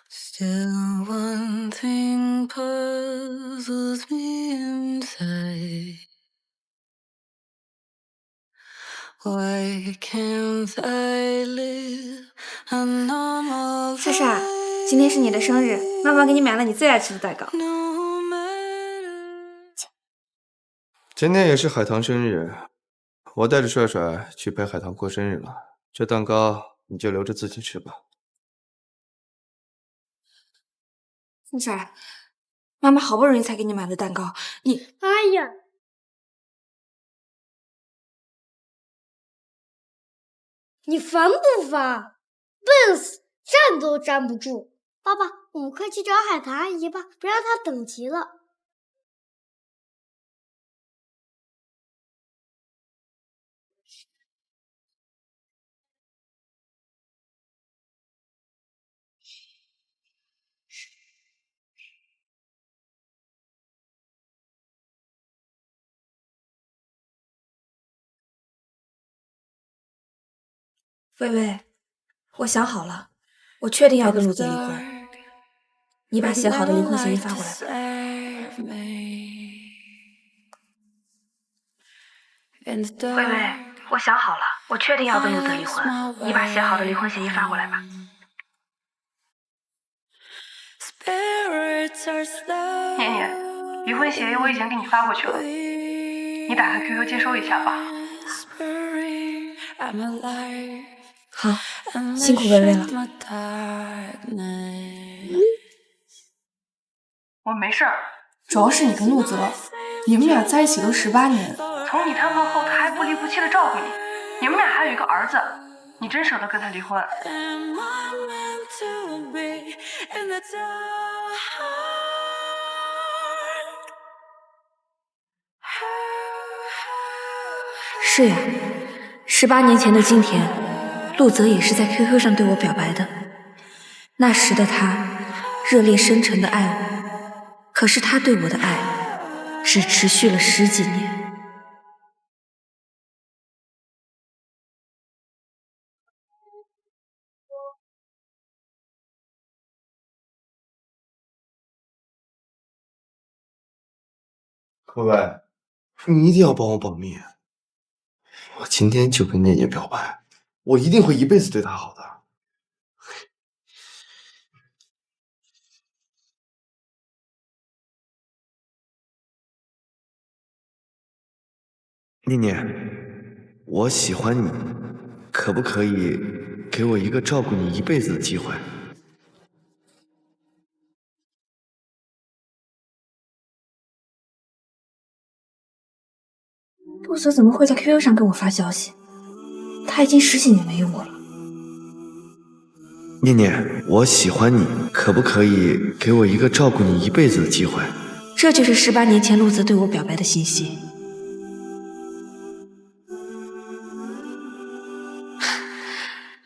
Still one thing puzzles me inside. Why can't I live a normal 莎莎，今天是你的生日，妈妈给你买了你最爱吃的蛋糕。 no matter 今天也是海棠生日，我带着帅帅去陪海棠过生日了。这蛋糕你就留着自己吃吧。莎莎，妈妈好不容易才给你买的蛋糕，你……哎呀，你烦不烦？笨死，站都站不住。爸爸，我们快去找海棠阿姨吧，不让她等急了。薇薇，我想好了，我确定要跟陆泽离婚。你把写好的离婚协议发过来吧。薇薇，我想好了，我确定要跟陆泽离婚。你把写好的离婚协议发过来吧。念念，离婚协议我已经给你发过去了，你打开 QQ 接收一下吧。好，辛苦薇薇了。我没事儿，主要是你跟陆泽，你们俩在一起都18年，从你探访后，他还不离不弃的照顾你，你们俩还有一个儿子，你真舍得跟他离婚？是呀，18年前的今天，陆泽也是在 QQ 上对我表白的。那时的他热烈深沉的爱我，可是他对我的爱只持续了10几年。薇薇，你一定要帮我保密。我今天就跟念念表白，我一定会一辈子对她好的。念念，我喜欢你，可不可以给我一个照顾你一辈子的机会？陆泽怎么会在 QQ 上跟我发消息？他已经10几年没有我了。念念，我喜欢你，可不可以给我一个照顾你一辈子的机会？这就是18年前陆泽对我表白的信息。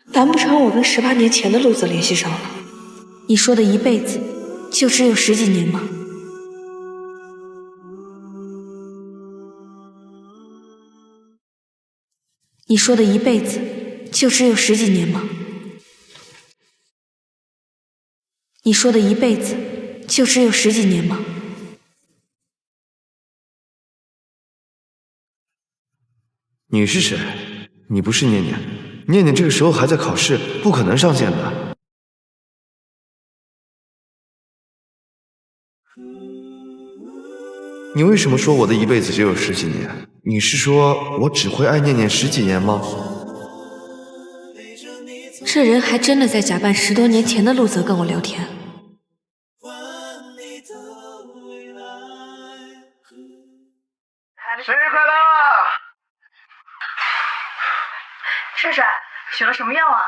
难不成我跟18年前的陆泽联系上了？你说的一辈子，就只有10几年吗？你说的一辈子，就只有10几年吗？你说的一辈子，就只有10几年吗？你是谁？你不是念念，念念这个时候还在考试，不可能上线的。你为什么说我的一辈子只有10几年？你是说我只会爱念念10几年吗？这人还真的在假扮10多年前的陆泽跟我聊天。生日快乐！帅帅，许了什么愿望？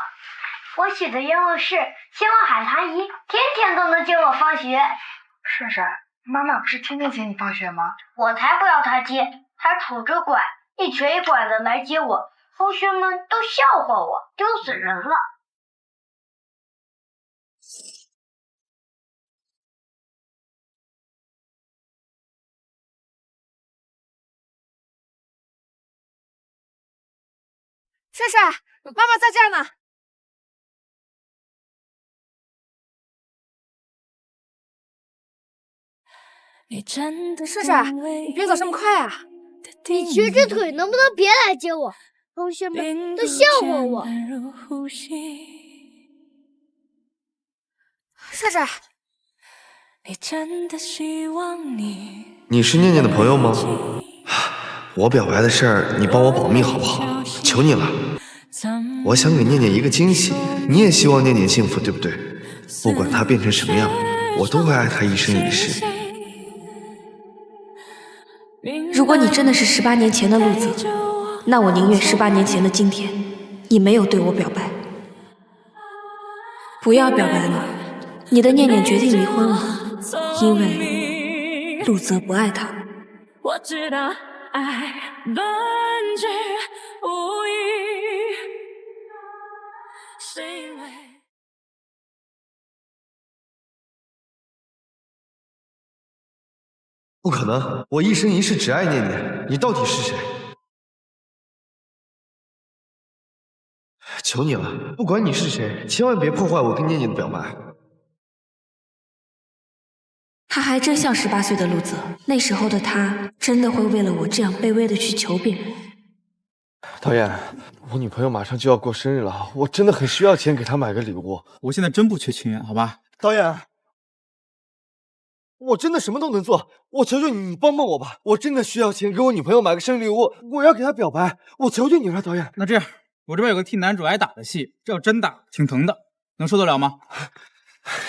我许的愿望是希望海棠阿姨天天都能接我放学。帅帅，妈妈不是天天接你放学吗？我才不要她接，她拄着拐一瘸一拐的来接我，同学们都笑话我，丢死人了。帅帅，妈妈在这儿呢。帅帅，你别走这么快啊！你瘸着腿能不能别来接我？同学们都笑话我。帅帅，你是念念的朋友吗？我表白的事儿，你帮我保密好不好？求你了。我想给念念一个惊喜，你也希望念念幸福，对不对？不管她变成什么样，我都会爱她一生一世。如果你真的是18年前的陆泽，那我宁愿18年前的今天，你没有对我表白。不要表白了，你的念念决定离婚了，因为陆泽不爱她。我知道爱本质无意，是因为不可能，我一生一世只爱念念，你到底是谁？求你了，不管你是谁，千万别破坏我跟念念的表白。他还真像18岁的陆泽，那时候的他真的会为了我这样卑微的去求别人。导演，我女朋友马上就要过生日了，我真的很需要钱给她买个礼物。我现在真不缺情缘，好吧？导演，我真的什么都能做，我求求你，你帮帮我吧！我真的需要钱给我女朋友买个生日礼物，我要给她表白，我求求你了，导演。那这样，我这边有个替男主挨打的戏，这要真打挺疼的，能受得了吗？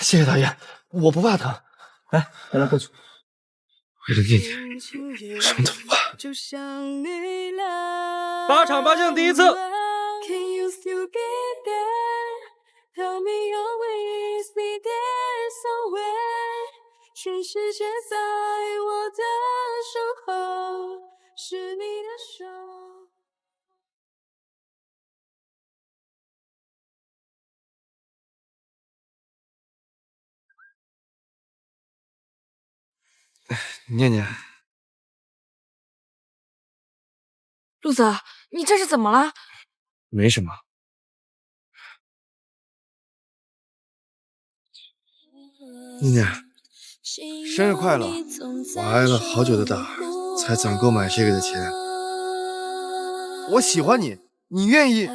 谢谢导演，我不怕疼。来，咱俩过去。为了念念，什么都不怕。8场8胜第一次。全世界在我的身后，是你的手。念念，陆泽，你这是怎么了？没什么。念念，生日快乐！我挨了好久的打，才攒够买这个的钱。我喜欢你，你愿意？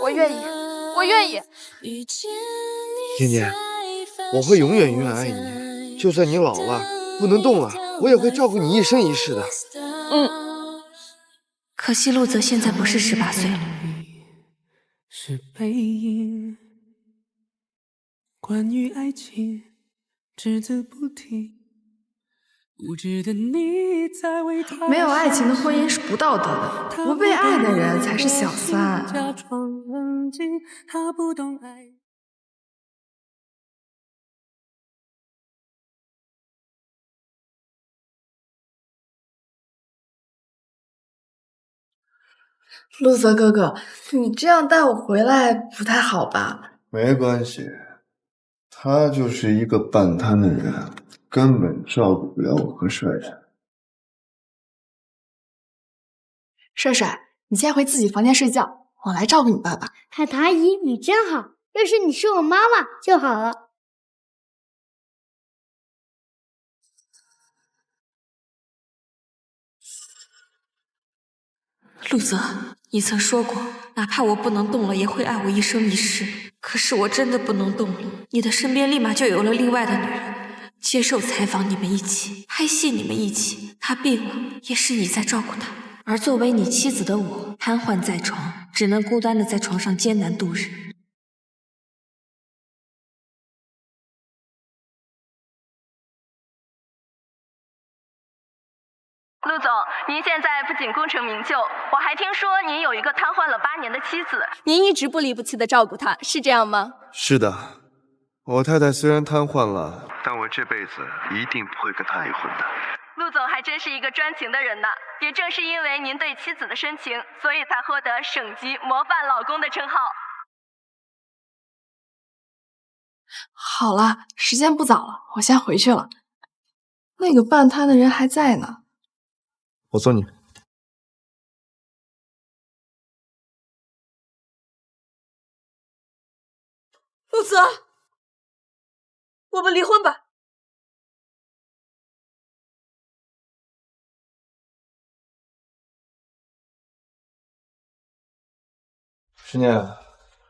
我愿意，我愿意。念念，我会永远永远爱你，就算你老了不能动了，我也会照顾你一生一世的。可惜陆泽现在不是18岁了。是背影，关于爱情只字不提，无知的你在为他没有爱情的婚姻是不道德的，不被爱的人才是小三。假装冷静，他不懂爱。陆泽哥哥，你这样带我回来不太好吧？没关系，他就是一个半瘫的人，根本照顾不了我和帅帅。帅帅，你先回自己房间睡觉，我来照顾你爸爸。海棠阿姨，你真好，要是你是我妈妈就好了。陆泽，你曾说过，哪怕我不能动了，也会爱我一生一世。可是我真的不能动了，你的身边立马就有了另外的女人。接受采访你们一起，拍戏你们一起，她病了，也是你在照顾她。而作为你妻子的我，瘫痪在床，只能孤单的在床上艰难度日。陆总，您现在不仅功成名就，我还听说您有一个瘫痪了8年的妻子。您一直不离不弃的照顾她，是这样吗？是的，我太太虽然瘫痪了，但我这辈子一定不会跟她离婚的。陆总还真是一个专情的人呐！也正是因为您对妻子的深情，所以才获得省级模范老公的称号。好了，时间不早了，我先回去了。那个半瘫的人还在呢。我送你。陆泽，我们离婚吧。师念，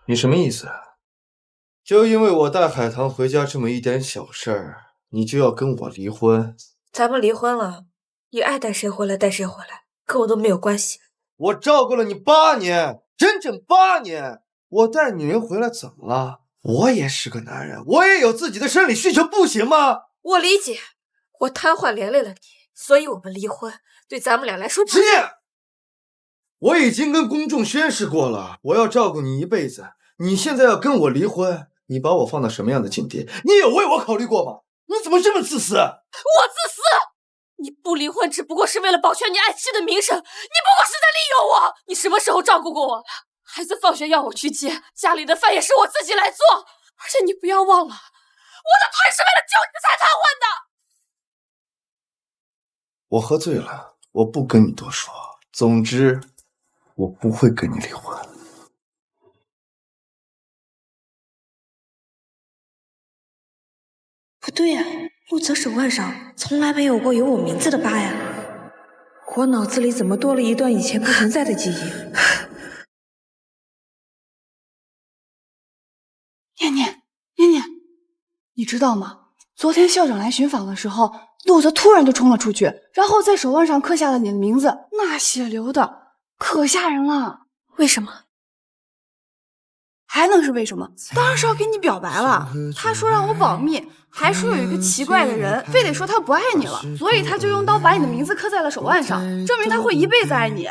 你什么意思啊？就因为我带海棠回家这么一点小事儿，你就要跟我离婚？咱们离婚了，你爱带谁回来带谁回来，跟我都没有关系。我照顾了你8年，整整8年，我带女人回来怎么了？我也是个男人，我也有自己的生理需求，不行吗？我理解，我瘫痪连累了你，所以我们离婚，对咱们俩来说师念，我已经跟公众宣誓过了，我要照顾你一辈子。你现在要跟我离婚，你把我放到什么样的境地？你有为我考虑过吗？你怎么这么自私？我自私？你不离婚只不过是为了保全你爱妻的名声，你不过是在利用我。你什么时候照顾过我了？孩子放学要我去接，家里的饭也是我自己来做。而且你不要忘了，我的腿是为了救你才瘫痪的。我喝醉了，我不跟你多说。总之，我不会跟你离婚。不对呀，陆泽手腕上从来没有过有我名字的疤呀。我脑子里怎么多了一段以前不存在的记忆？念念，你知道吗？昨天校长来巡访的时候，陆泽突然就冲了出去，然后在手腕上刻下了你的名字，那血流的可吓人了。为什么？还能是为什么？当然是要给你表白了。他说让我保密，还说有一个奇怪的人非得说他不爱你了，所以他就用刀把你的名字刻在了手腕上，证明他会一辈子爱你。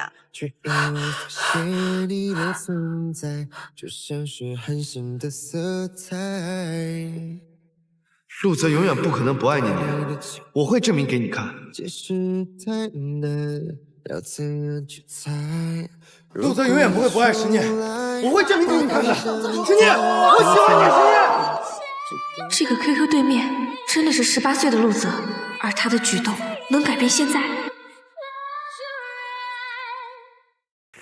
陆泽永远不可能不爱念念，我会证明给你看。陆泽永远不会不爱石念，我会证明给你看的。石念，我喜欢你，石念。这个 QQ 对面真的是18岁的陆泽，而他的举动能改变现在。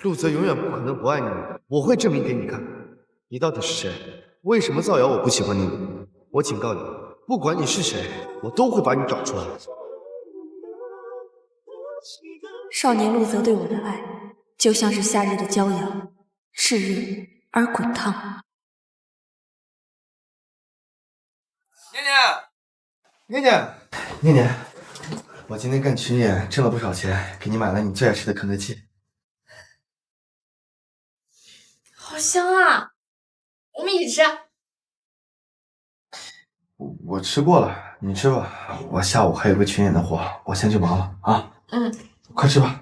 陆泽永远不可能不爱你，我会证明给你看。你到底是谁？为什么造谣我不喜欢你？我警告你，不管你是谁，我都会把你找出来。少年陆泽对我的爱，就像是夏日的骄阳，炽热而滚烫。念念，我今天干群演挣了不少钱，给你买了你最爱吃的肯德基。好香啊！我们一起吃。我吃过了，你吃吧。我下午还有个群演的活，我先去忙了啊。快吃吧。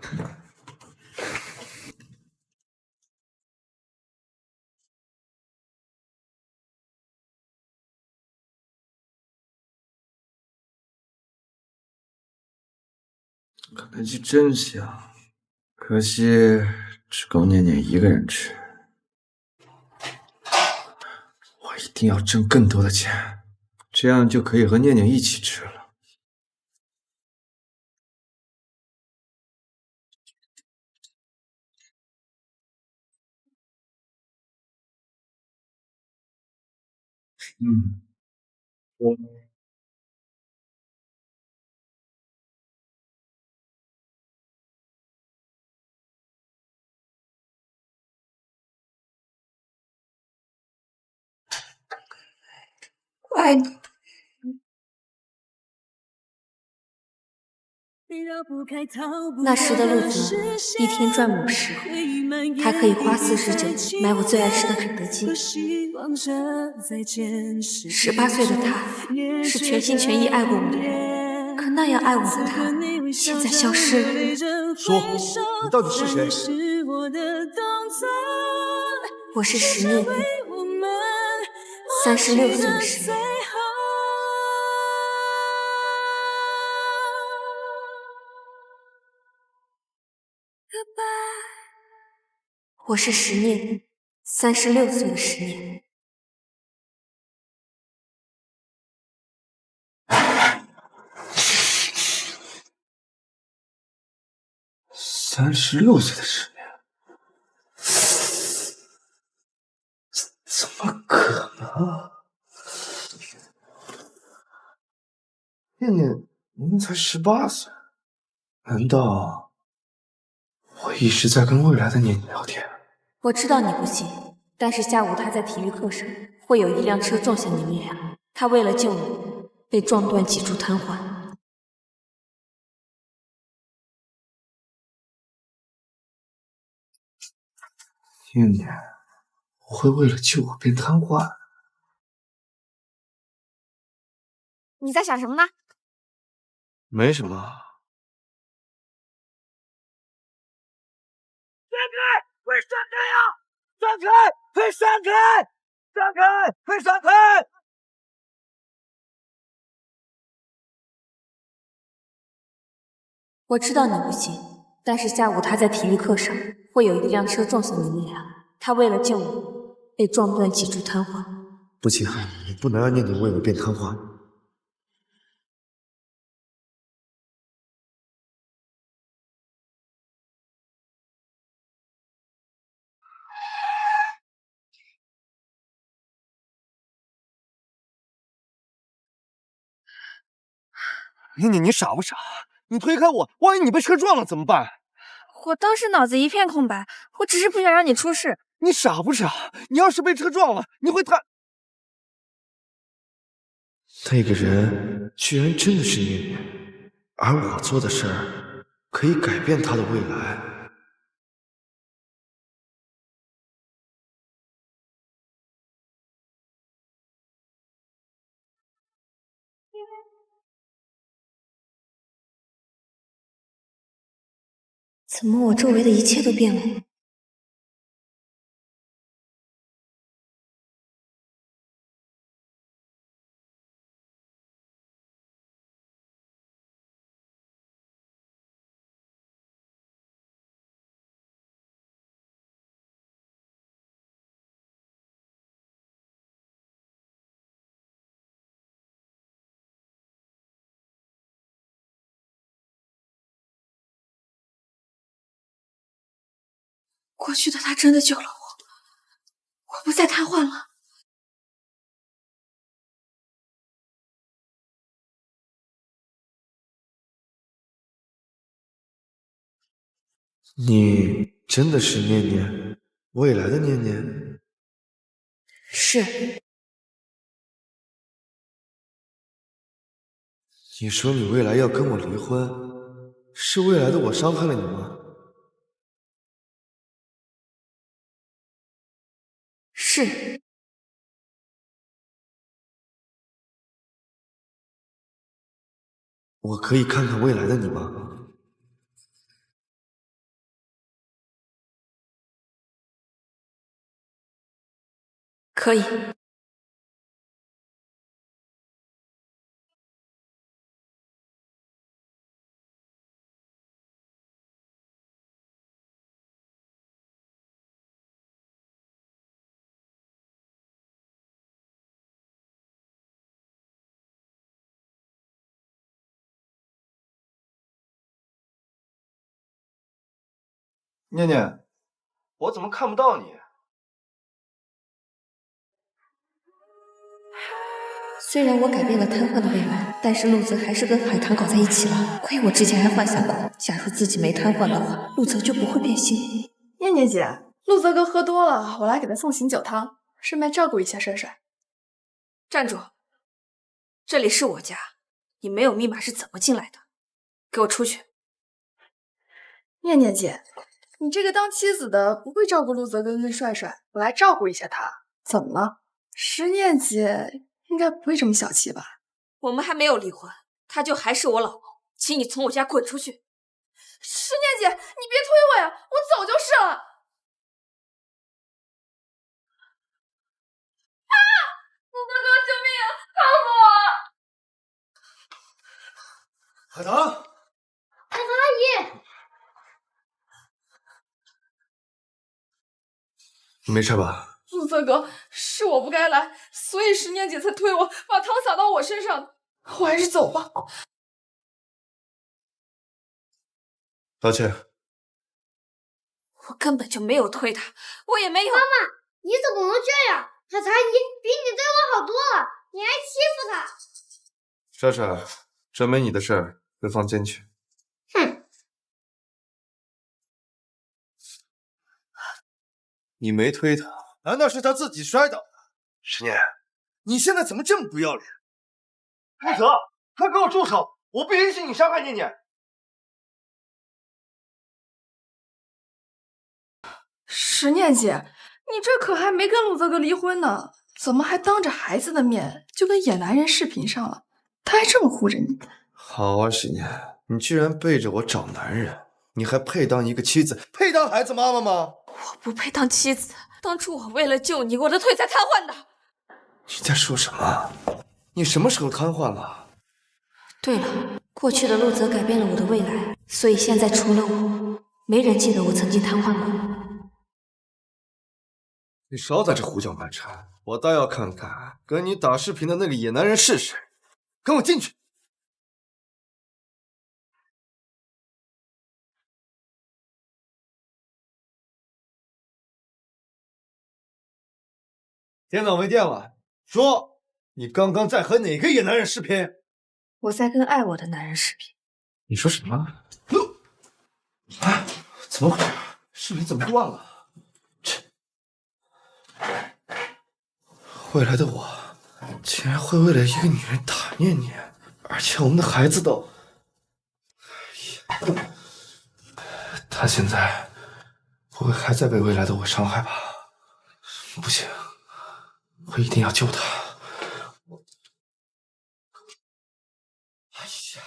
肯德基真香，可惜只够念念一个人吃。我一定要挣更多的钱，这样就可以和念念一起吃了。我我爱你。那时的陆泽一天赚50，还可以花49买我最爱吃的肯德基。18岁的他是全心全意爱过我的人，可那样爱我的他现在消失了。说，你到底是谁？我是石念念，36岁的石念。我是石念，36岁的石念。36岁的石念，怎么可能？念念，您才18岁，难道我一直在跟未来的念念聊天？我知道你不信，但是下午他在体育课上，会有一辆车撞向你们俩，他为了救你，被撞断脊柱瘫痪。念念，我会为了救我变瘫痪？你在想什么呢？没什么。闪开！快闪开呀！闪开！快闪开！闪开！快闪开！我知道你不信，但是下午他在体育课上，会有一辆车撞向你们俩，他为了救你，被撞断脊柱瘫痪。不行，我不能让念念为我变瘫痪。念念，你傻不傻？你推开我，万一你被车撞了怎么办？我当时脑子一片空白，我只是不想让你出事。你傻不傻？你要是被车撞了，你会那个人居然真的是念念，而我做的事儿可以改变他的未来。怎么我周围的一切都变了？过去的他真的救了我，我不再瘫痪了。你真的是念念，未来的念念？是。你说你未来要跟我离婚，是未来的我伤害了你吗？是。我可以看看未来的你吗？可以。念念，我怎么看不到你？虽然我改变了瘫痪的未来，但是陆泽还是跟海棠搞在一起了。亏我之前还幻想过，假如自己没瘫痪的话，陆泽就不会变心。念念姐，陆泽哥喝多了，我来给他送醒酒汤，顺便照顾一下帅帅。站住！这里是我家，你没有密码是怎么进来的？给我出去！念念姐，你这个当妻子的不会照顾陆泽哥跟帅帅，我来照顾一下他。怎么了？石念姐应该不会这么小气吧？我们还没有离婚，他就还是我老公，请你从我家滚出去！石念姐，你别推我呀，我走就是了。啊！陆泽哥，救命啊！海棠，海棠阿姨，没事吧？陆泽哥，是我不该来，所以石念姐才推我，把汤洒到我身上的。我还是走吧。道歉。我根本就没有推他，我也没有。妈妈，你怎么能这样？海棠阿姨比你对我好多了，你还欺负她。莎莎，这没你的事儿，回房间去。哼，你没推他，难道是他自己摔倒的？石念，你现在怎么这么不要脸？陆泽，快给我住手！我不允许你伤害念念。石念姐，你这可还没跟陆泽哥离婚呢，怎么还当着孩子的面就跟野男人视频上了？他还这么护着你。好啊，石念，你居然背着我找男人，你还配当一个妻子，配当孩子妈妈吗？我不配当妻子，当初我为了救你，我的腿才瘫痪的。你在说什么？你什么时候瘫痪了？对了，过去的陆泽改变了我的未来，所以现在除了我，没人记得我曾经瘫痪过。你少在这胡搅蛮缠，我倒要看看跟你打视频的那个野男人是谁。跟我进去。电脑没电了，说你刚刚在和哪个野男人视频？我在跟爱我的男人视频。你说什么？啊，怎么回事？视频怎么断了？未来的我竟然会为了一个女人打念念，而且我们的孩子都……他现在不会还在被未来的我伤害吧？不行，我一定要救他！哎呀！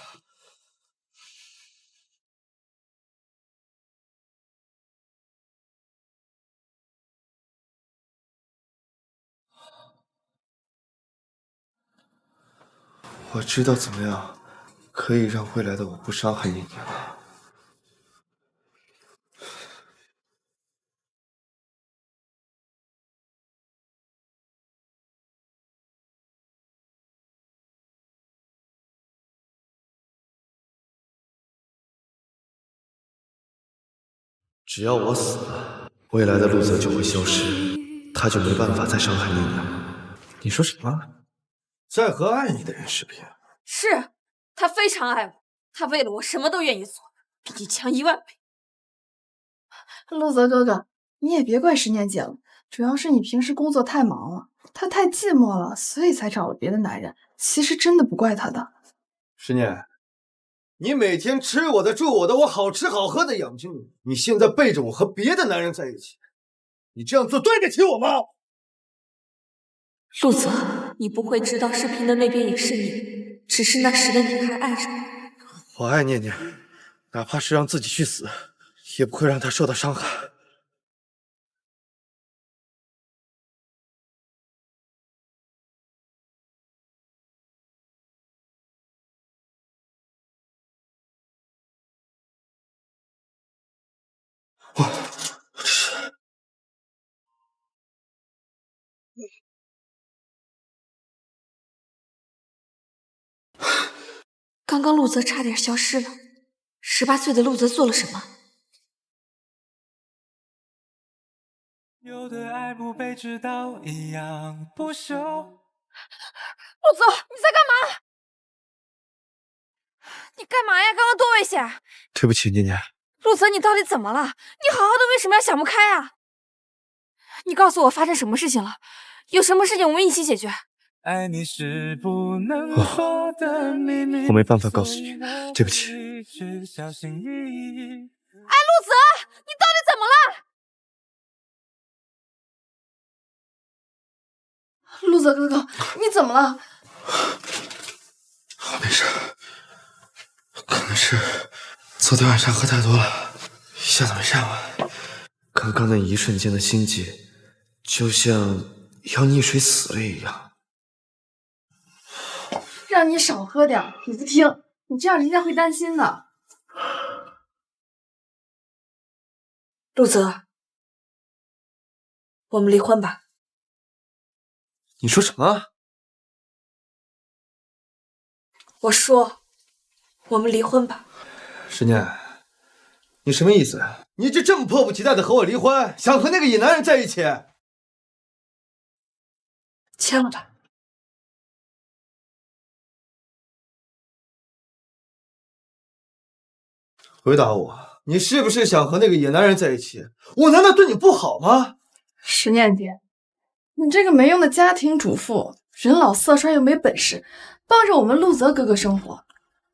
我知道怎么样可以让未来的我不伤害念念了。只要我死了，未来的陆泽就会消失，他就没办法再伤害念念了。你说什么？在和爱你的人视频？是，他非常爱我，他为了我什么都愿意做，比你强10000倍。陆泽哥哥，你也别怪石念姐了，主要是你平时工作太忙了，她太寂寞了，所以才找了别的男人。其实真的不怪她的。石念，你每天吃我的住我的，我好吃好喝的养着你，你现在背着我和别的男人在一起，你这样做对得起我吗？陆泽，你不会知道视频的那边也是你，只是那时的你还爱着我。我爱念念，哪怕是让自己去死，也不会让她受到伤害。刚刚陆泽差点消失了，18岁的陆泽做了什么？有的爱不被知道，一样不朽。陆泽，你在干嘛？你干嘛呀？刚刚多危险！对不起，念念。陆泽，你到底怎么了？你好好的为什么要想不开啊？你告诉我发生什么事情了？有什么事情我们一起解决。爱你是不能说的秘密，我没办法告诉你，对不起。小心翼翼。哎，陆泽，你到底怎么了？陆泽哥哥，你怎么了？我没事，可能是昨天晚上喝太多了，一下子没站稳。刚刚那一瞬间的心悸，就像要溺水死了一样。让你少喝点，你不听，你这样人家会担心的。陆泽，我们离婚吧。你说什么？我说，我们离婚吧。石念，你什么意思？你这么迫不及待的和我离婚，想和那个野男人在一起？签了吧。回答我，你是不是想和那个野男人在一起？我难道对你不好吗？石念姐，你这个没用的家庭主妇，人老色衰又没本事，帮着我们陆泽哥哥生活。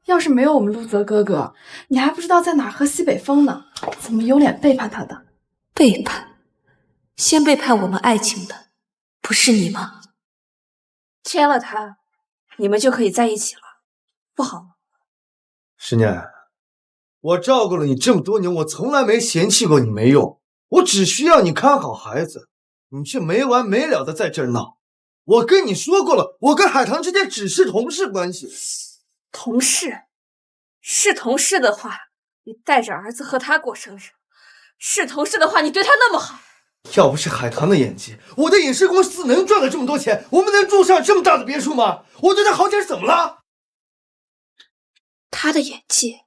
要是没有我们陆泽哥哥，你还不知道在哪喝西北风呢，怎么有脸背叛他的？背叛？先背叛我们爱情的，不是你吗？签了他，你们就可以在一起了，不好吗？石念，我照顾了你这么多年，我从来没嫌弃过你没用，我只需要你看好孩子，你却没完没了的在这儿闹。我跟你说过了，我跟海棠之间只是同事关系。同事？是同事的话，你带着儿子和他过生日；是同事的话，你对他那么好。要不是海棠的演技，我的影视公司能赚了这么多钱，我们能住上这么大的别墅吗？我对他好点是怎么了？他的演技，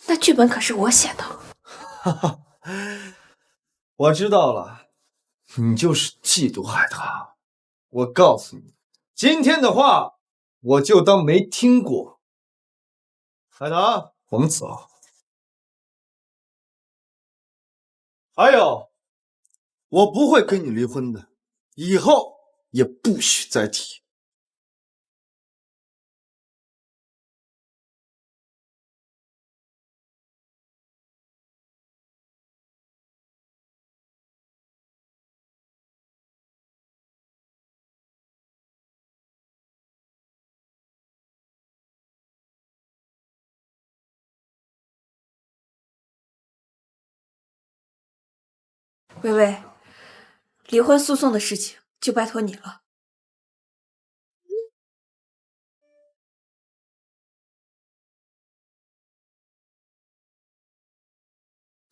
那剧本可是我写的。哈哈，我知道了，你就是嫉妒海棠。我告诉你，今天的话我就当没听过。海棠，我们走。还有，我不会跟你离婚的，以后也不许再提。微微，离婚诉讼的事情就拜托你了。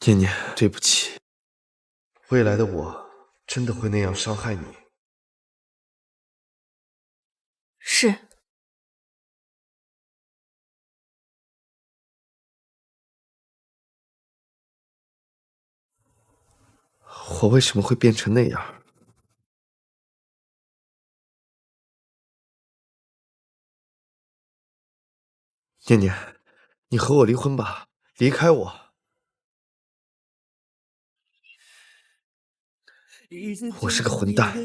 念念，对不起，未来的我真的会那样伤害你。是。我为什么会变成那样？念念，你和我离婚吧，离开我。我是个混蛋。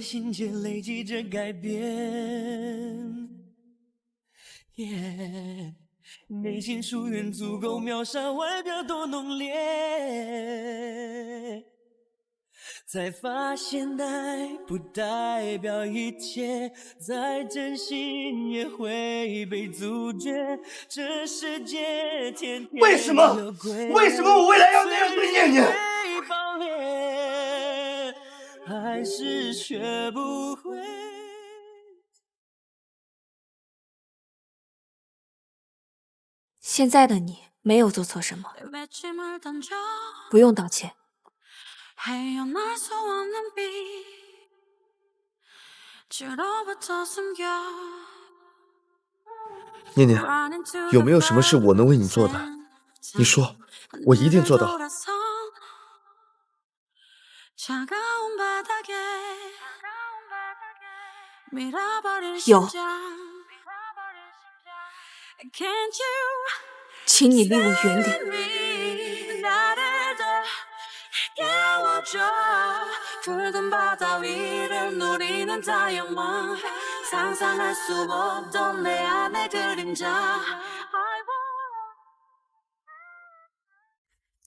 内心疏远足够秒杀外表多浓烈，才发现爱不代表一切，再真心也会被阻绝。这世界天天为什么我未来要那样对念念？还是学不会。现在的你没有做错什么，不用道歉。念念，有没有什么是我能为你做的？你说，我一定做到。有，请你离我远点。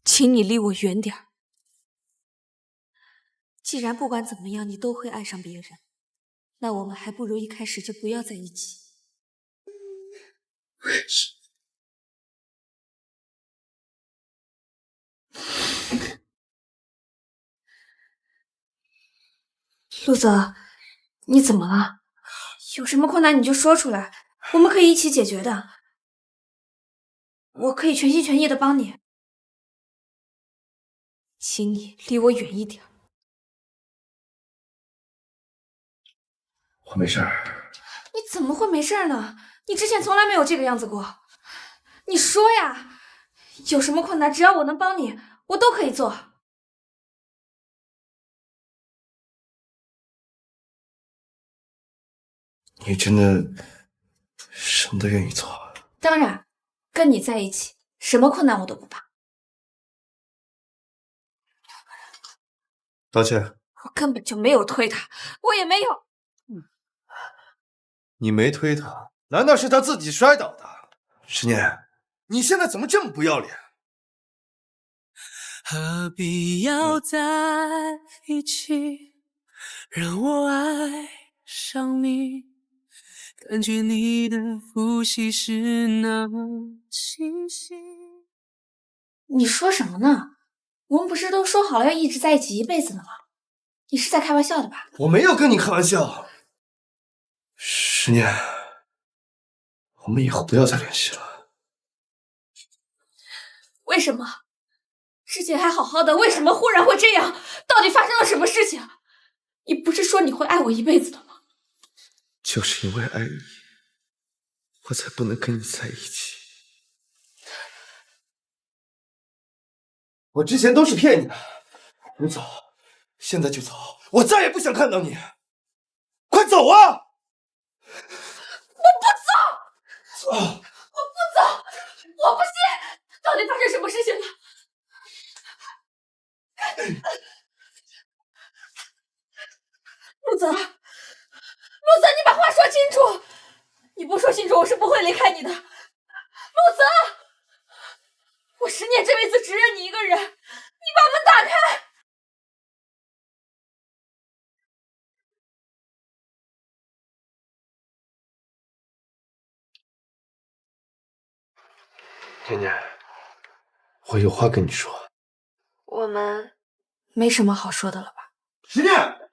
请你离我远点。既然不管怎么样你都会爱上别人，那我们还不如一开始就不要在一起。我也是。陆泽，你怎么了？有什么困难你就说出来，我们可以一起解决的。我可以全心全意的帮你，请你离我远一点。我没事儿。你怎么会没事呢？你之前从来没有这个样子过。你说呀，有什么困难，只要我能帮你，我都可以做。你真的什么都愿意做？当然，跟你在一起，什么困难我都不怕。道歉。我根本就没有推他，我也没有。你没推他，难道是他自己摔倒的？十年，你现在怎么这么不要脸？何必要在一起，让我爱上你，感觉你的呼吸是那么清晰。你说什么呢？我们不是都说好了要一直在一起一辈子的吗？你是在开玩笑的吧？我没有跟你开玩笑。十年，我们以后不要再联系了。为什么？之前还好好的，为什么忽然会这样？到底发生了什么事情？你不是说你会爱我一辈子的吗？就是因为爱你，我才不能跟你在一起。我之前都是骗你的。你走，现在就走，我再也不想看到你。快走啊！我不走！我不走！我不信！到底发生什么事情了？陆泽，你把话说清楚！你不说清楚，我是不会离开你的。陆泽，我10年这辈子只认你一个人，你把门打开！年年，我有话跟你说。我们没什么好说的了吧？十年，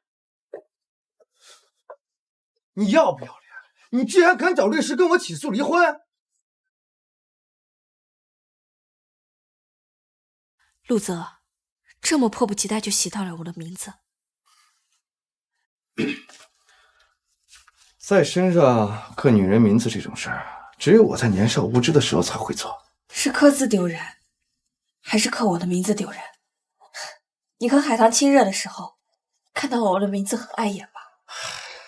你要不要脸？你居然敢找律师跟我起诉离婚！陆泽，这么迫不及待就写到了我的名字。在身上刻女人名字这种事儿，只有我在年少无知的时候才会做。是刻字丢人，还是刻我的名字丢人？你和海棠亲热的时候，看到我的名字很碍眼吧？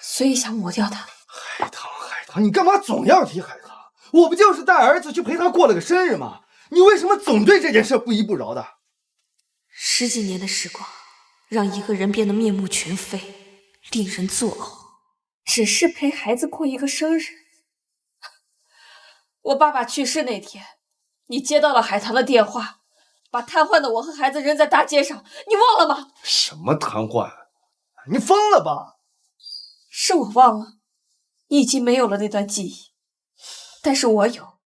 所以想抹掉它。海棠，你干嘛总要提海棠？我不就是带儿子去陪他过了个生日吗？你为什么总对这件事不依不饶的？10几年的时光，让一个人变得面目全非，令人作呕。只是陪孩子过一个生日。我爸爸去世那天，你接到了海棠的电话，把瘫痪的我和孩子扔在大街上，你忘了吗？什么瘫痪？你疯了吧？是我忘了，你已经没有了那段记忆，但是我有。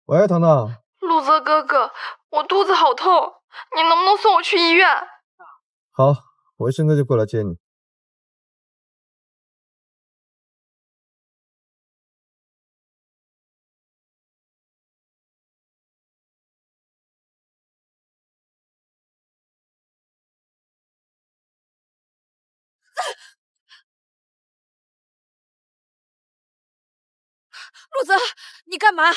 喂，糖糖。陆泽哥哥，我肚子好痛，你能不能送我去医院？好，我现在就过来接你。陆泽，你干嘛？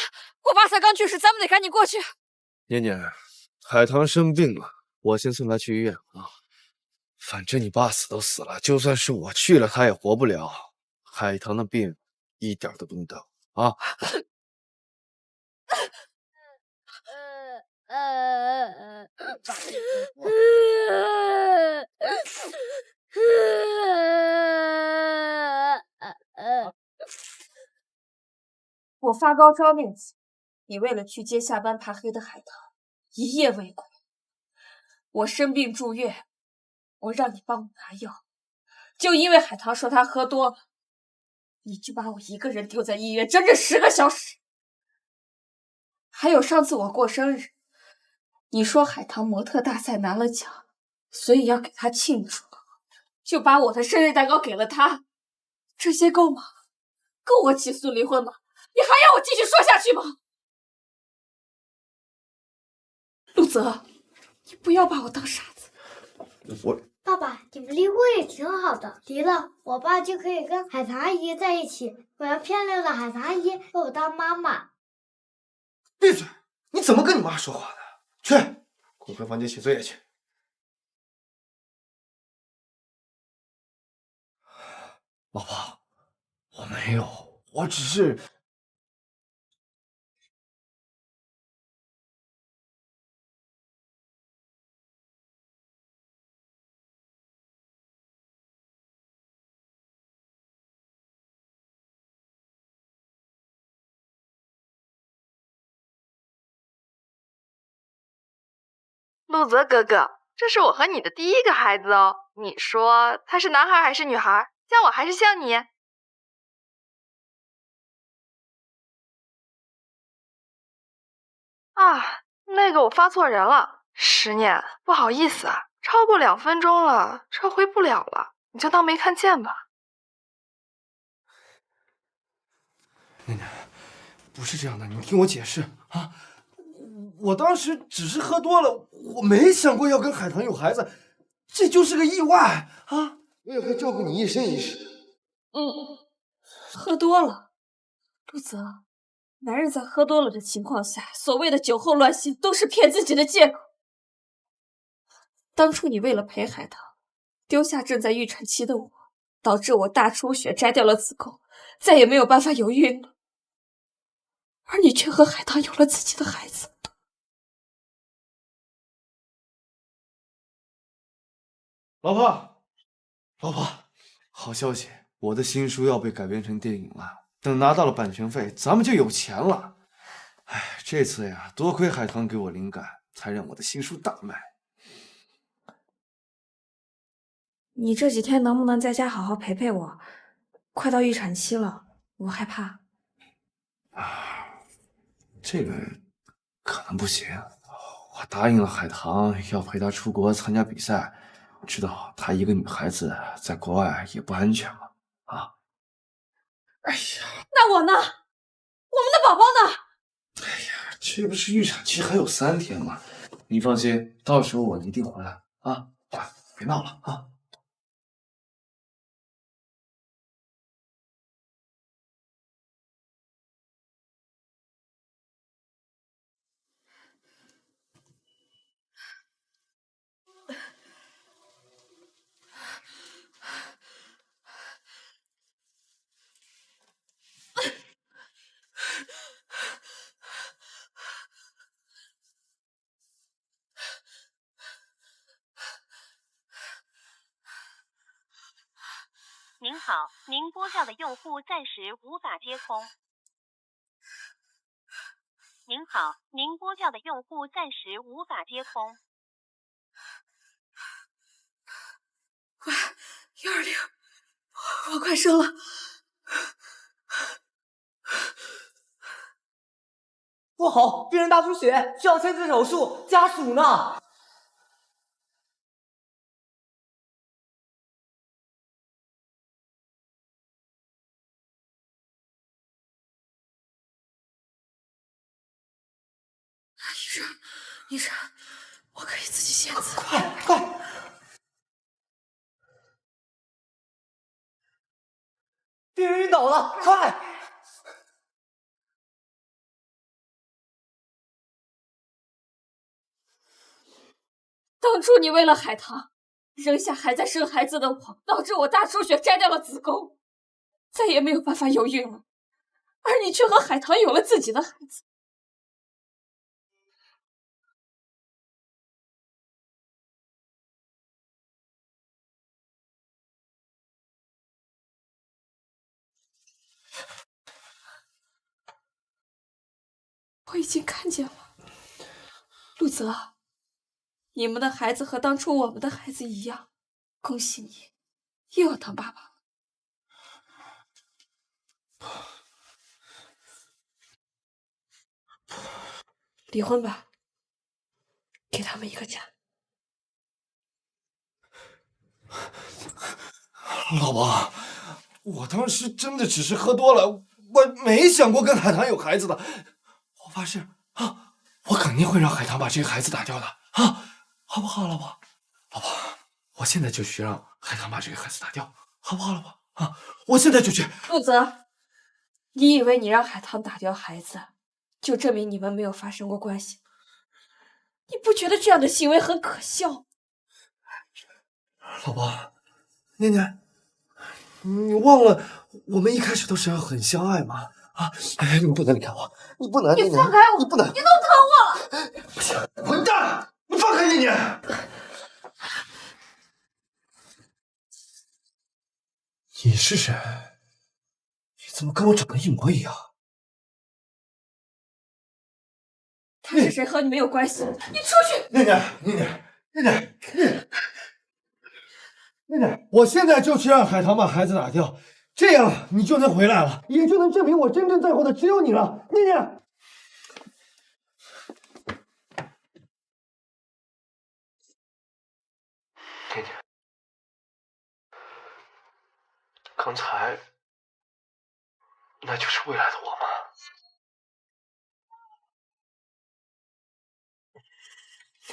我爸才刚去世，咱们得赶紧过去。年年，海棠生病了，我先送她去医院啊。反正你爸死都死了，就算是我去了，他也活不了。海棠的病一点都不能等啊！我发高烧那次，你为了去接下班怕黑的海棠，一夜未归。我生病住院，我让你帮我拿药，就因为海棠说她喝多了，你就把我一个人丢在医院整整10个小时。还有上次我过生日，你说海棠模特大赛拿了奖，所以要给她庆祝，就把我的生日蛋糕给了她。这些够吗？够我起诉离婚吗？你还要我继续说下去吗？陆泽，你不要把我当傻子。爸爸，你们离婚也挺好的，离了我爸就可以跟海棠阿姨在一起，我要漂亮的海棠阿姨为我当妈妈。闭嘴！你怎么跟你妈说话的？去，滚回房间写作业去。老婆，我没有，我只是……陆泽哥哥，这是我和你的第一个孩子哦，你说他是男孩还是女孩？像我还是像你？啊，那个我发错人了，10年，不好意思啊，超过2分钟了，撤回不了了，你就当没看见吧。念念，不是这样的，你听我解释啊！我当时只是喝多了，我没想过要跟海棠有孩子，这就是个意外啊！我也会照顾你一生一世。喝多了，陆泽，男人在喝多了的情况下，所谓的酒后乱性都是骗自己的借口。当初你为了陪海棠，丢下正在预产期的我，导致我大出血，摘掉了子宫，再也没有办法有孕了。而你却和海棠有了自己的孩子。老婆，老婆，好消息，我的新书要被改编成电影了。等拿到了版权费，咱们就有钱了。哎，这次呀，多亏海棠给我灵感，才让我的新书大卖。你这几天能不能在家好好陪陪我？快到预产期了，我害怕。这个可能不行。我答应了海棠，要陪她出国参加比赛。我知道她一个女孩子在国外也不安全嘛。啊！哎呀，那我呢？我们的宝宝呢？这不是预产期还有3天吗？你放心，到时候我一定回来啊！别闹了啊！您好，您拨叫的用户暂时无法接通。您好，您拨叫的用户暂时无法接通。喂，120，我快生了。不好，病人大出血，需要签字手术，家属呢？医生，我可以自己签字。快！病人晕倒了，快！当初你为了海棠，扔下还在生孩子的我，导致我大出血，摘掉了子宫，再也没有办法有孕了，而你却和海棠有了自己的孩子。我已经看见了，陆泽，你们的孩子和当初我们的孩子一样，恭喜你，又要当爸爸了。离婚吧，给他们一个家。老婆，我当时真的只是喝多了，我没想过跟海棠有孩子的。我发誓啊，我肯定会让海棠把这个孩子打掉的啊，好不好，老婆？老婆，我现在就去让海棠把这个孩子打掉，好不好，老婆？啊，我现在就去。陆泽，你以为你让海棠打掉孩子，就证明你们没有发生过关系？你不觉得这样的行为很可笑？老婆，念念，你忘了我们一开始都是要很相爱吗？啊！哎，你不能离开我，你不能，你放开我！你不能，你弄疼我了！不行，混蛋！你放开念念！你是谁？你怎么跟我长得一模一样？他是谁和你没有关系，你出去！念念，我现在就去让海棠把孩子打掉，这样你就能回来了，也就能证明我真正在乎的只有你了。念念，刚才那就是未来的我吗？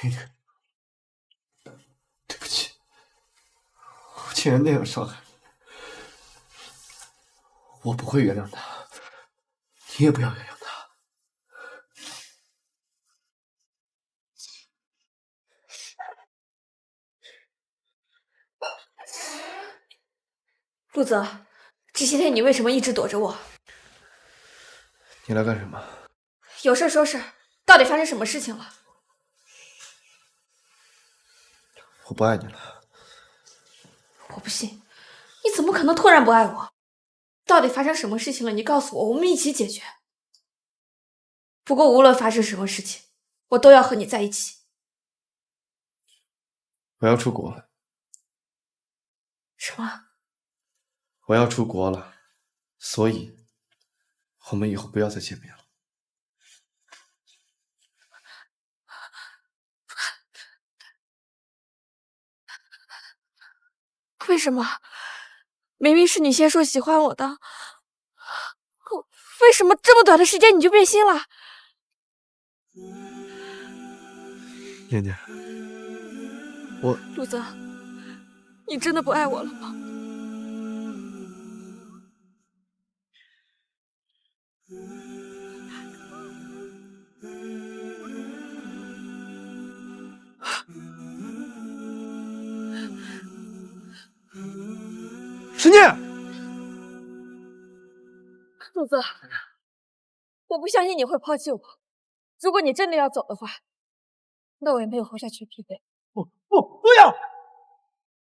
念念，对不起，我竟然那样伤害你，我不会原谅他，你也不要原谅他。陆泽，这些天你为什么一直躲着我？你来干什么？有事说事，到底发生什么事情了？我不爱你了。我不信，你怎么可能突然不爱我？到底发生什么事情了？你告诉我，我们一起解决。不过无论发生什么事情，我都要和你在一起。我要出国了。什么？我要出国了，所以我们以后不要再见面了。为什么？明明是你先说喜欢我的，为什么这么短的时间你就变心了？念念，陆泽，你真的不爱我了吗？石念，陆泽，我不相信你会抛弃我。如果你真的要走的话，那我也没有活下去的必备。不要！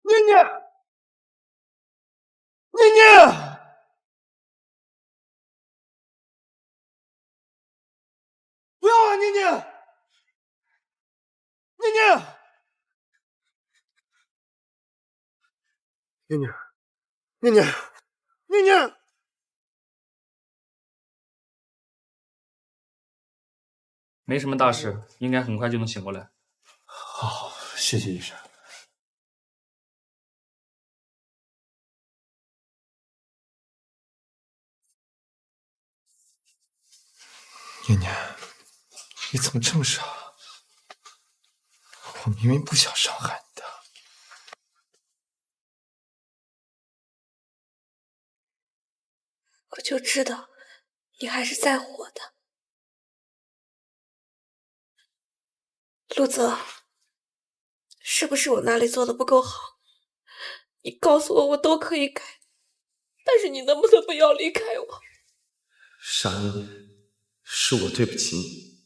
念念，不要啊！念念，没什么大事，应该很快就能醒过来。好，谢谢医生。念念，你怎么这么傻？我明明不想伤害你的。我就知道你还是在乎我的，陆泽，是不是我哪里做的不够好？你告诉我，我都可以改，但是你能不能不要离开我？傻念念，是我对不起你，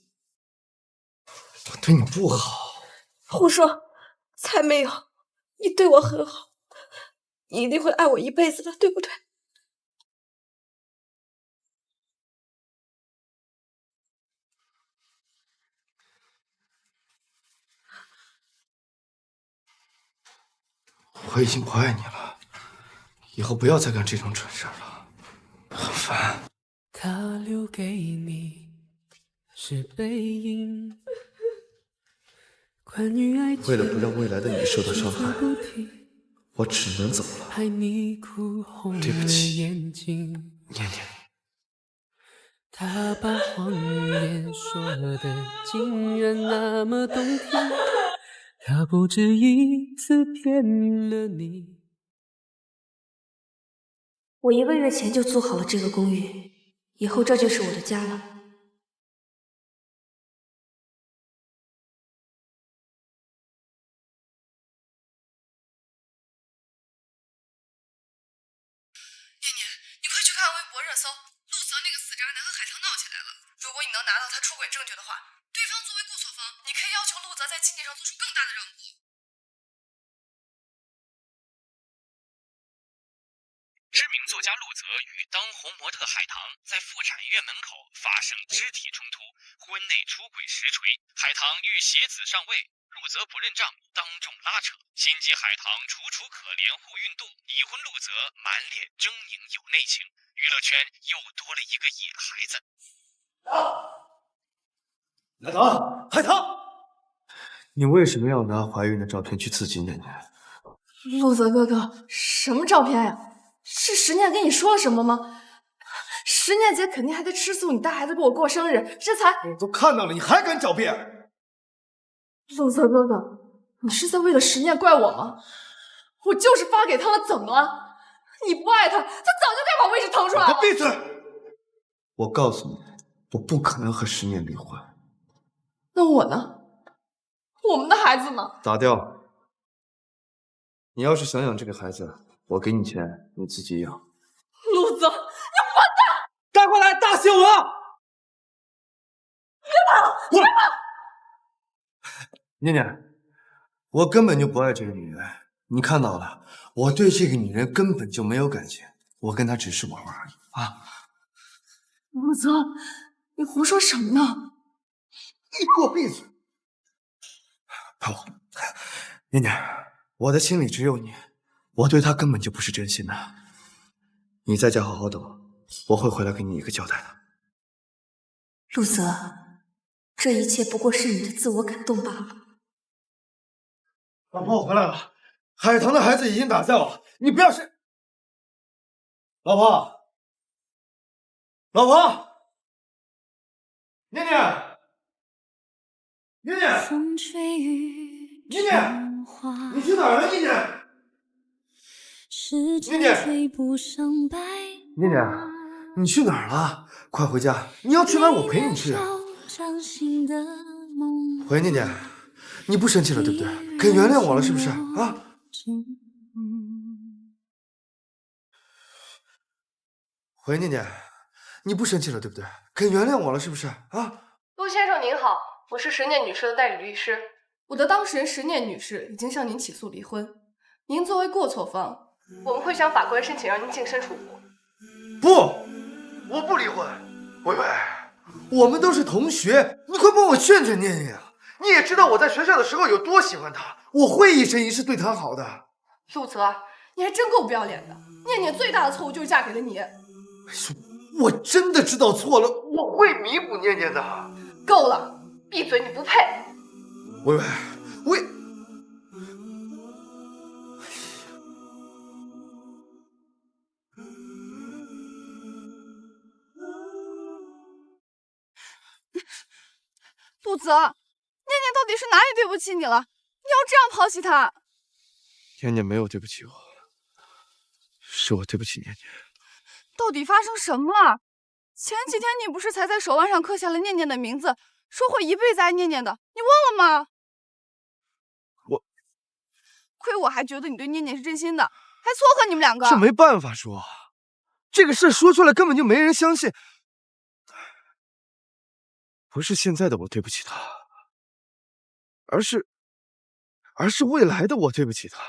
我对你不好。胡说，才没有，你对我很好，你一定会爱我一辈子的，对不对？我已经不爱你了，以后不要再干这种蠢事了，很烦。他留给你是背影，关于爱情为了不让未来的你受到伤害，我只能走了。对不起，念念。他把谎言说得竟然那么动听，他不止一次骗了你。我1个月前就租好了这个公寓，以后这就是我的家了。念念，你快去看微博热搜，陆泽那个死渣男和海棠闹起来了。如果你能拿到他出轨证据的话，对方作为过错方，你可以要求陆泽在经济上做出更大的让步。知名作家陆泽与当红模特海棠在妇产医院门口发生肢体冲突，婚内出轨实锤，海棠欲挟子上位，陆泽不认账，当众拉扯。心机海棠楚楚可怜护孕肚，已婚陆泽满脸狰狞有内情，娱乐圈又多了一个野孩子。海棠，海棠，你为什么要拿怀孕的照片去刺激念念？陆泽哥哥，什么照片呀？是十念跟你说了什么吗？十念姐肯定还在吃醋，你带孩子给我过生日，这才……我都看到了，你还敢狡辩？陆泽哥哥，你是在为了十念怪我吗？我就是发给他了，怎么了？你不爱他，他早就该把位置腾出来了。闭嘴！我告诉你，我不可能和十念离婚。那我呢？我们的孩子呢？打掉。你要是想养这个孩子，我给你钱，你自己养。陆泽，你混蛋！赶快来大秀了！别跑！别跑！念念，我根本就不爱这个女人，你看到了，我对这个女人根本就没有感情，我跟她只是玩玩而已啊！陆泽，你胡说什么呢？你给我闭嘴！潘我，念念，我的心里只有你，我对她根本就不是真心的。你在家好好等，我会回来给你一个交代的。陆泽，这一切不过是你的自我感动罢了。老婆，我回来了，海棠的孩子已经打掉了，你不要是……老婆，老婆，念念，念念，念念，你去哪儿了？念念，念念，念念，你去哪儿了？快回家！你要去哪儿？我陪你去。喂，念念，你不生气了对不对？肯原谅我了是不是啊？喂，念念，你不生气了对不对？肯原谅我了是不是啊？陆先生您好，我是十念女士的代理律师。我的当事人十念女士已经向您起诉离婚，您作为过错方，我们会向法官申请让您净身出户。不，我不离婚。喂喂，我们都是同学，你快帮我劝劝念念啊！你也知道我在学校的时候有多喜欢她，我会一生一世对她好的。陆泽，你还真够不要脸的！念念最大的错误就是嫁给了你。我真的知道错了，我会弥补念念的。够了，闭嘴，你不配！喂喂喂！陆泽，念念到底是哪里对不起你了？你要这样抛弃她？念念没有对不起我，是我对不起念念。到底发生什么了？前几天你不是才在手腕上刻下了念念的名字，说会一辈子爱念念的，你忘了吗？亏我还觉得你对念念是真心的，还撮合你们两个。这没办法说，这个事说出来根本就没人相信。不是现在的我对不起他，而是未来的我对不起他。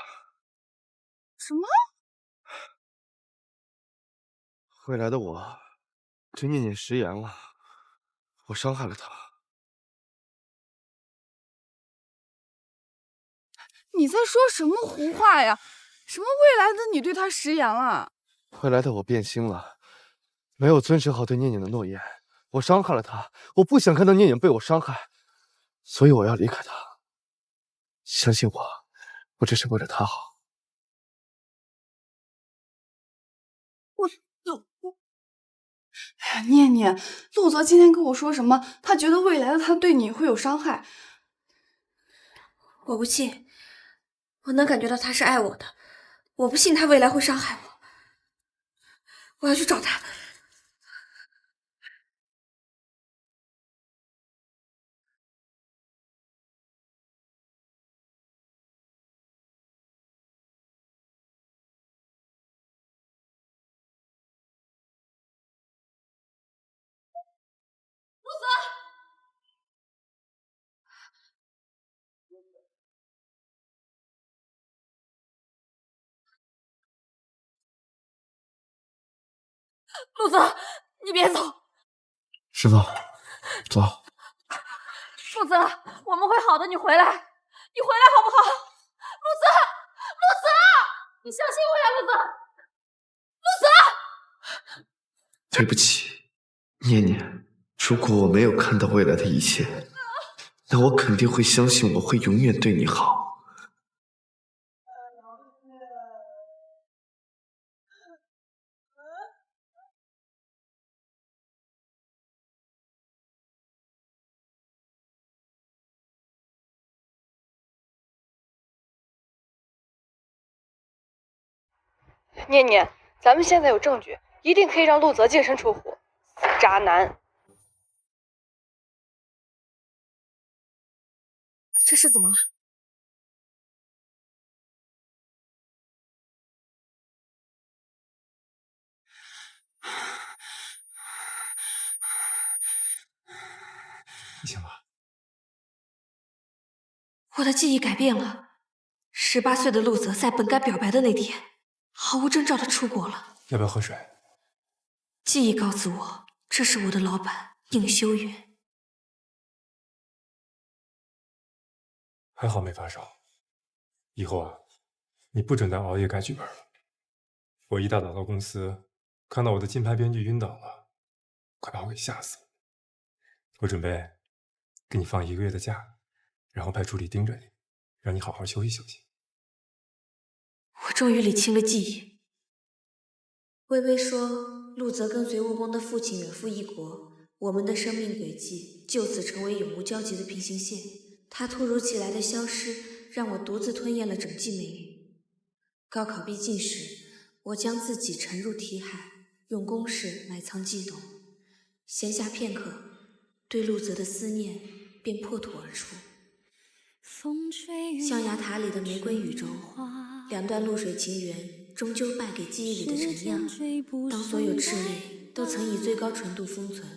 什么？未来的我对念念食言了，我伤害了她。你在说什么胡话呀？什么未来的你对他食言了？未来的我变心了，没有遵守好对念念的诺言，我伤害了她，我不想看到念念被我伤害，所以我要离开她。相信我，我这是为了她好。哎呀，念念，陆泽今天跟我说什么？他觉得未来的他对你会有伤害。我不信，我能感觉到他是爱我的，我不信他未来会伤害我。我要去找他。陆泽。陆泽，你别走。师傅，走。陆泽，我们会好的，你回来，你回来好不好？陆泽，陆泽，你相信我呀，陆泽，陆泽。对不起，念念，如果我没有看到未来的一切，那我肯定会相信我会永远对你好。念念，咱们现在有证据，一定可以让陆泽净身出户。死渣男！这是怎么了？你醒了？我的记忆改变了。18岁的陆泽在本该表白的那天，毫无征兆的出国了。要不要喝水？记忆告诉我，这是我的老板应修远。还好没发烧。以后啊，你不准再熬夜改剧本了。我一大早到公司，看到我的金牌编剧晕倒了，快把我给吓死了。我准备给你放1个月的假，然后派助理盯着你，让你好好休息休息。我终于理清了记忆。微微说，陆泽跟随悟空的父亲远赴异国，我们的生命轨迹就此成为永无交集的平行线。他突如其来的消失，让我独自吞咽了整季美云。高考逼近时，我将自己沉入题海，用公式埋藏悸动。闲暇片刻，对陆泽的思念便破土而出。象牙塔里的玫瑰雨中，2段露水情缘终究败给记忆里的陈酿。当所有炽烈都曾以最高纯度封存，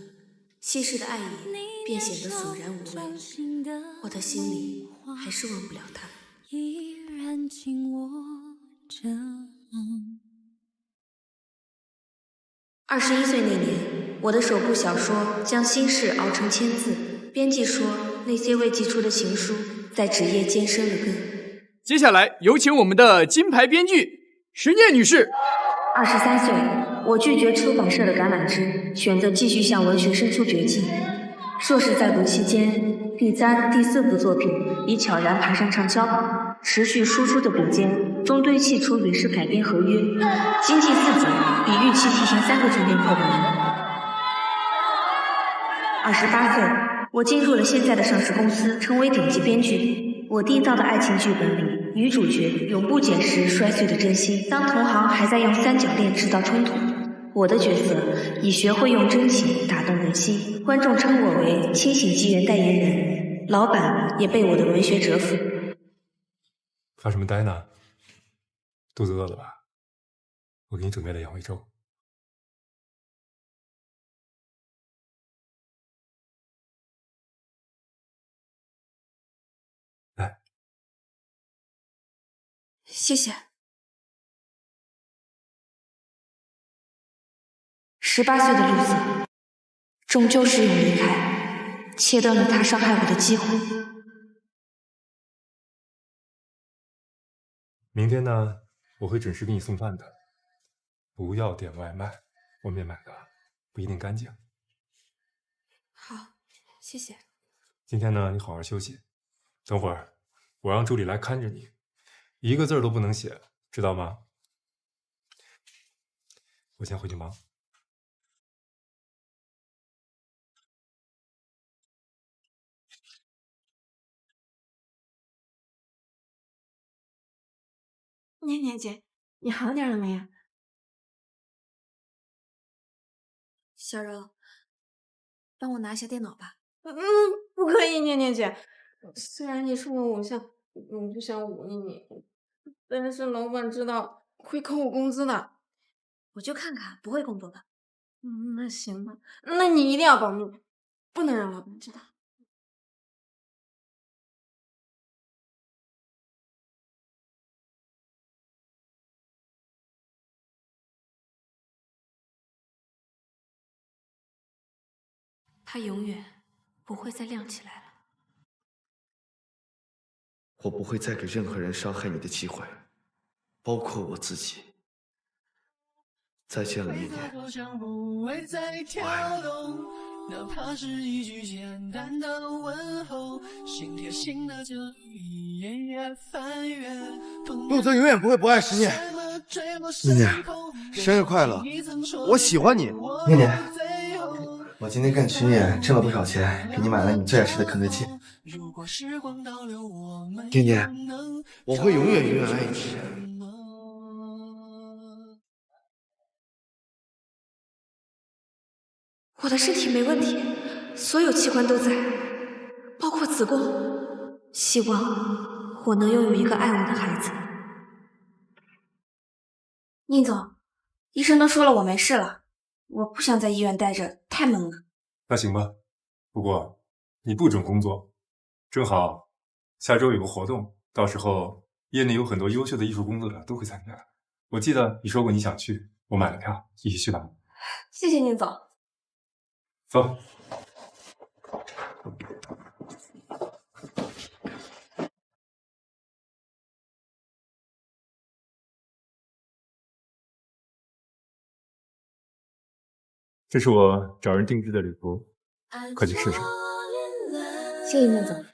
稀释的爱意便显得索然无味。我的心里还是忘不了他。依然紧握着。21岁那年，我的首部小说将心事熬成千字。编辑说，那些未寄出的情书在纸页间生了根。接下来有请我们的金牌编剧石念女士。23岁，我拒绝出版社的橄榄枝，选择继续向文学伸出绝技。硕士在读期间，第3、第4部作品已悄然爬上畅销榜，持续输出的笔尖终堆砌出吕氏改编合约，经济自主，比预期提前3个春天破百。28岁，我进入了现在的上市公司，成为顶级编剧。我缔造的爱情剧本里，女主角永不捡拾摔碎的真心。当同行还在用3角恋制造冲突，我的角色已学会用真情打动人心。观众称我为清醒机缘代言人，老板也被我的文学折服。发什么呆呢？肚子饿了吧？我给你准备了养胃粥。来，谢谢。18岁的陆泽，终究是用离开，切断了他伤害我的机会。明天呢，我会准时给你送饭的，不要点外卖，外面买的不一定干净。好，谢谢。今天呢，你好好休息，等会儿我让助理来看着你，一个字儿都不能写，知道吗？我先回去忙。念念姐，你好点了没呀？小柔，帮我拿下电脑吧。不可以，念念姐。虽然你是我偶像，我不想忤逆你，但是老板知道会扣我工资的。我就看看，不会工作的。那行吧，那你一定要保密，不能让老板知道。它永远不会再亮起来了。我不会再给任何人伤害你的机会，包括我自己。再见了，念念。哪怕是一句简单的问候，心贴心的就一页页翻阅。陆泽永远不会不爱十念。念念，生日快乐！我喜欢你，念念。我今天干群演挣了不少钱，给你买了你最爱吃的肯德基。念念，我会永远永远爱你。我的身体没问题，所有器官都在，包括子宫。希望我能拥有一个爱我的孩子。宁总，医生都说了我没事了，我不想在医院待着，太闷了。那行吧，不过你不准工作，正好下周有个活动，到时候业内有很多优秀的艺术工作者都会参加。我记得你说过你想去，我买了票，一起去吧。谢谢宁总。走。这是我找人定制的礼服，快去试试。谢谢宁总。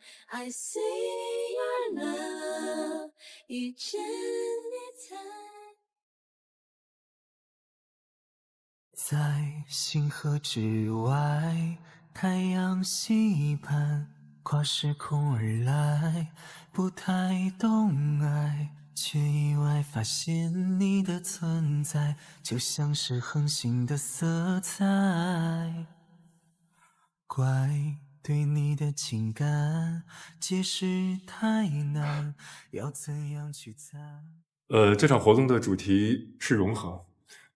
在星河之外，太阳西畔，跨时空而来，不太懂爱，却意外发现你的存在，就像是恒星的色彩。怪对你的情感解释太难，要怎样去猜？这场活动的主题是融合。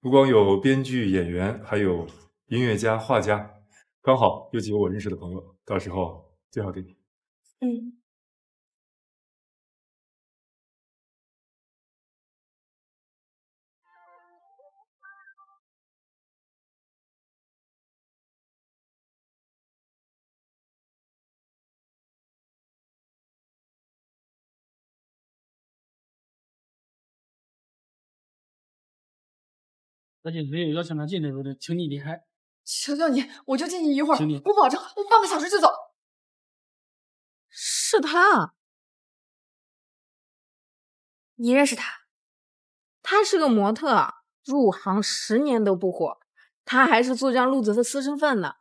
不光有编剧、演员，还有音乐家、画家，刚好有几个我认识的朋友，到时候介绍给你。嗯。那就没有要求他进来的，请你离开。求求你，我就进去一会儿，请你我保证，我半个小时就走。是他，你认识他？他是个模特，入行10年都不火，他还是作家陆泽的私生饭呢。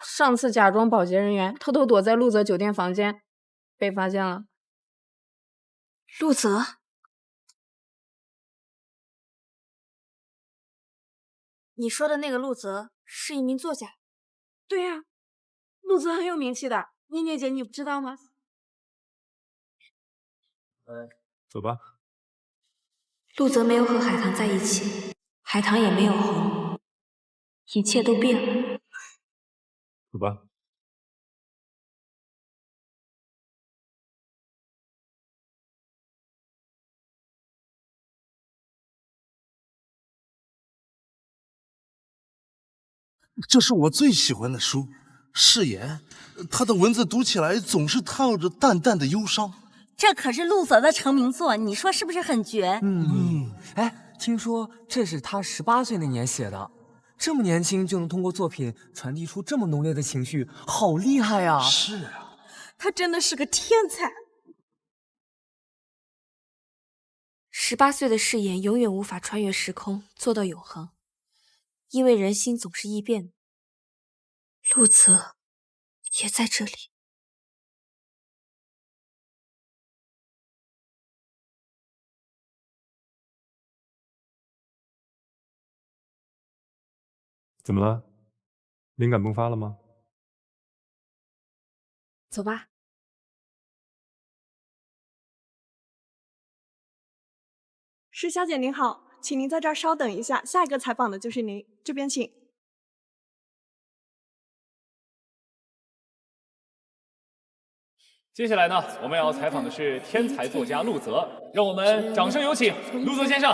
上次假装保洁人员，偷偷躲在陆泽酒店房间，被发现了。陆泽？你说的那个陆泽是一名作家？对呀，陆泽很有名气的，念念姐你不知道吗？走吧。陆泽没有和海棠在一起，海棠也没有红，一切都变了。走吧。这是我最喜欢的书《誓言》，它的文字读起来总是透着淡淡的忧伤。这可是陆泽的成名作，你说是不是很绝？哎，听说这是他18岁那年写的，这么年轻就能通过作品传递出这么浓烈的情绪，好厉害呀！是啊，他真的是个天才。18岁的誓言永远无法穿越时空，做到永恒，因为人心总是易变的。陆泽也在这里。怎么了？灵感迸发了吗？走吧。施小姐您好，请您在这儿稍等一下，下一个采访的就是您，这边请。接下来呢，我们要采访的是天才作家陆泽，让我们掌声有请陆泽先生。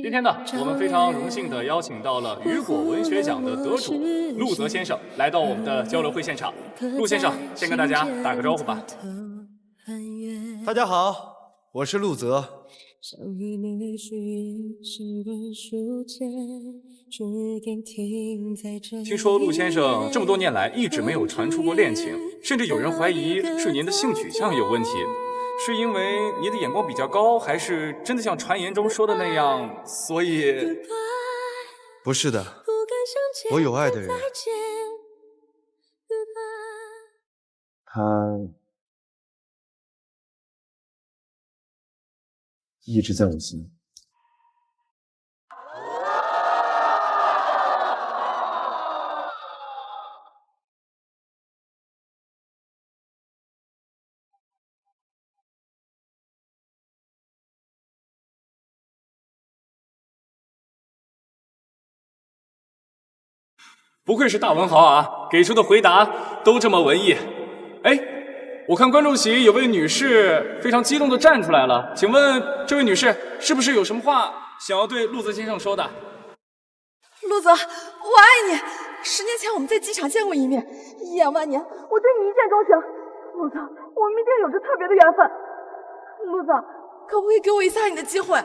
今天呢，我们非常荣幸地邀请到了雨果文学奖的得主陆泽先生来到我们的交流会现场。陆先生，先跟大家打个招呼吧。大家好，我是陆泽。听说陆先生这么多年来一直没有传出过恋情，甚至有人怀疑是您的性取向有问题。是因为你的眼光比较高，还是真的像传言中说的那样？所以不是的，我有爱的人，他一直在我心里。不愧是大文豪啊，给出的回答都这么文艺。哎，我看观众席有位女士非常激动地站出来了，请问这位女士是不是有什么话想要对陆泽先生说的？陆泽，我爱你。10年前我们在机场见过一面，一眼万年，我对你一见钟情。陆泽，我们一定有着特别的缘分。陆泽，可不可以给我一下你的机会？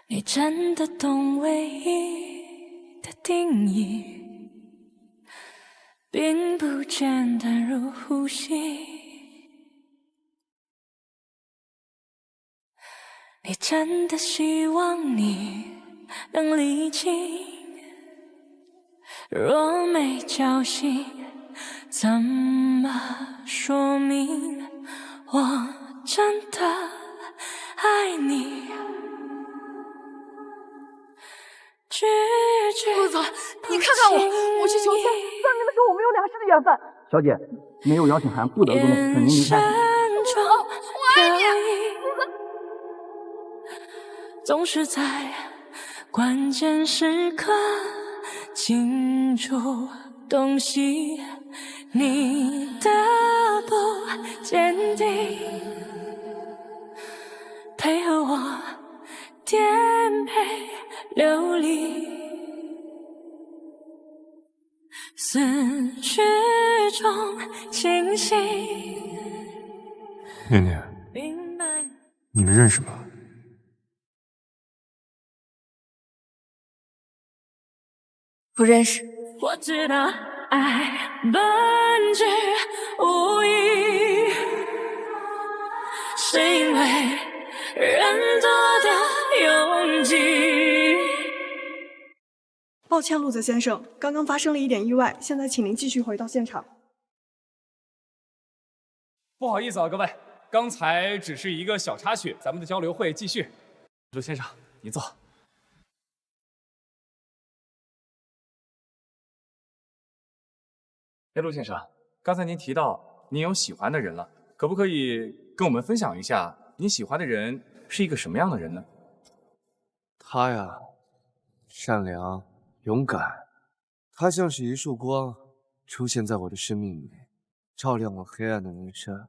你真的懂唯一的定义，并不简单如呼吸。你真的希望你能理清，若没交心，怎么说明我真的爱你？陆泽，你看看我去求签，算命的说我们有2世的缘分。小姐，没有邀请函不得入内，请您离开。我爱你，陆泽。总是在关键时刻清楚洞悉你的不坚定，配合我颠沛流离，思绪中清醒。念念，你们认识吗？不认识。我知道爱本质无意，是因为人多的拥挤。抱歉，陆泽先生，刚刚发生了一点意外，现在请您继续回到现场。不好意思啊，各位，刚才只是一个小插曲，咱们的交流会继续。陆先生，您坐。哎，陆先生，刚才您提到您有喜欢的人了，可不可以跟我们分享一下你喜欢的人是一个什么样的人呢？他呀，善良、勇敢，他像是一束光，出现在我的生命里，照亮我黑暗的人生。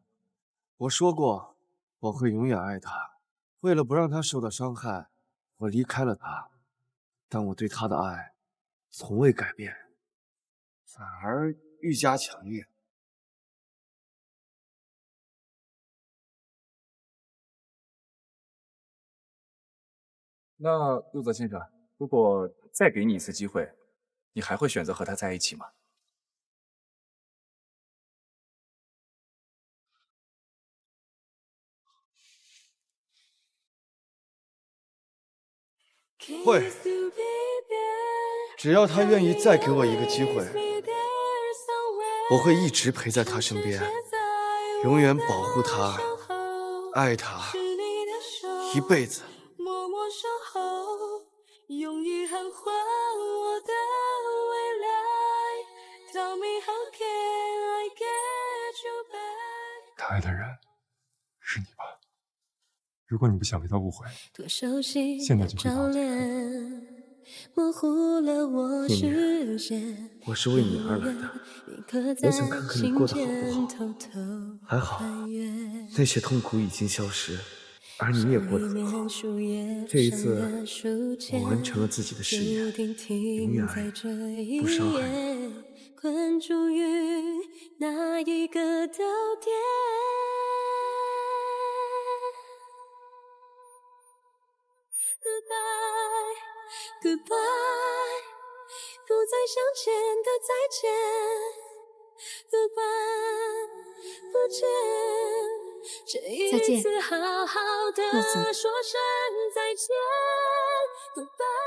我说过，我会永远爱他。为了不让他受到伤害，我离开了他，但我对他的爱从未改变，反而愈加强烈。那陆泽先生，如果再给你一次机会，你还会选择和他在一起吗？会，只要他愿意再给我一个机会，我会一直陪在他身边，永远保护他，爱他，一辈子。用遗憾换我的未来 Tell me how can I get you back 他爱的人是你吧？如果你不想被他误会，现在就回答我。念念，我是为你而来的，我想看看你过得好不好。还好，那些痛苦已经消失，而你也过得很好。这一次，我完成了自己的誓言，永远爱你，不伤害你。困住于那一个逗点。Goodbye, goodbye， 不再相见的再见。Goodbye， 不见。这一次好好的说声再见。Goodbye。